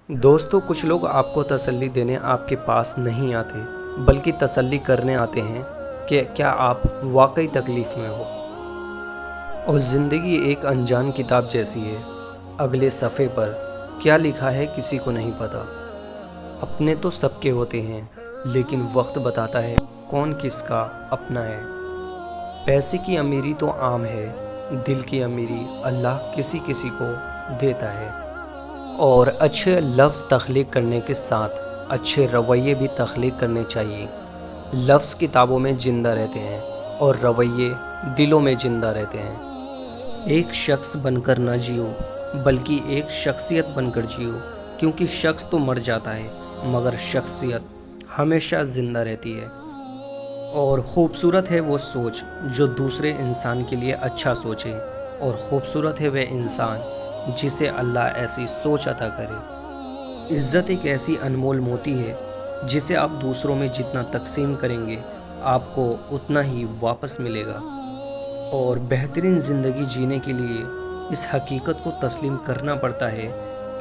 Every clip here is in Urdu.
دوستو، کچھ لوگ آپ کو تسلی دینے آپ کے پاس نہیں آتے بلکہ تسلی کرنے آتے ہیں کہ کیا آپ واقعی تکلیف میں ہو۔ اور زندگی ایک انجان کتاب جیسی ہے، اگلے صفحے پر کیا لکھا ہے کسی کو نہیں پتا۔ اپنے تو سب کے ہوتے ہیں، لیکن وقت بتاتا ہے کون کس کا اپنا ہے۔ پیسے کی امیری تو عام ہے، دل کی امیری اللہ کسی کسی کو دیتا ہے۔ اور اچھے لفظ تخلیق کرنے کے ساتھ اچھے رویے بھی تخلیق کرنے چاہیے۔ لفظ کتابوں میں زندہ رہتے ہیں اور رویے دلوں میں زندہ رہتے ہیں۔ ایک شخص بن کر نہ جیو بلکہ ایک شخصیت بن کر جیو، کیونکہ شخص تو مر جاتا ہے مگر شخصیت ہمیشہ زندہ رہتی ہے۔ اور خوبصورت ہے وہ سوچ جو دوسرے انسان کے لیے اچھا سوچے، اور خوبصورت ہے وہ انسان جسے اللہ ایسی سوچ عطا کرے۔ عزت ایک ایسی انمول موتی ہے جسے آپ دوسروں میں جتنا تقسیم کریں گے آپ کو اتنا ہی واپس ملے گا۔ اور بہترین زندگی جینے کے لیے اس حقیقت کو تسلیم کرنا پڑتا ہے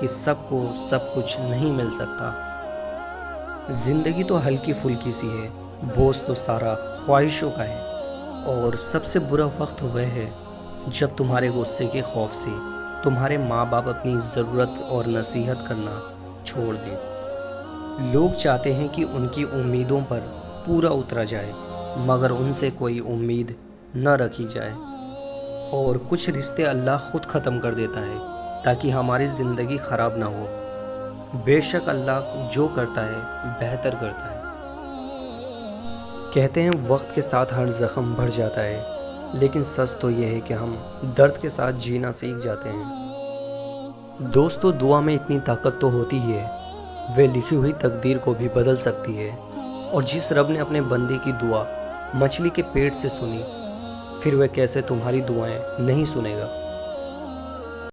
کہ سب کو سب کچھ نہیں مل سکتا۔ زندگی تو ہلکی پھلکی سی ہے، بوجھ تو سارا خواہشوں کا ہے۔ اور سب سے برا وقت وہ ہے جب تمہارے غصے کے خوف سے تمہارے ماں باپ اپنی ضرورت اور نصیحت کرنا چھوڑ دیں۔ لوگ چاہتے ہیں کہ ان کی امیدوں پر پورا اترا جائے، مگر ان سے کوئی امید نہ رکھی جائے۔ اور کچھ رشتے اللہ خود ختم کر دیتا ہے تاکہ ہماری زندگی خراب نہ ہو۔ بے شک اللہ جو کرتا ہے بہتر کرتا ہے۔ کہتے ہیں وقت کے ساتھ ہر زخم بڑھ جاتا ہے، لیکن سچ تو یہ ہے کہ ہم درد کے ساتھ جینا سیکھ جاتے ہیں۔ دوستو، دعا میں اتنی طاقت تو ہوتی ہی ہے، وہ لکھی ہوئی تقدیر کو بھی بدل سکتی ہے۔ اور جس رب نے اپنے بندے کی دعا مچھلی کے پیٹ سے سنی، پھر وہ کیسے تمہاری دعائیں نہیں سنے گا۔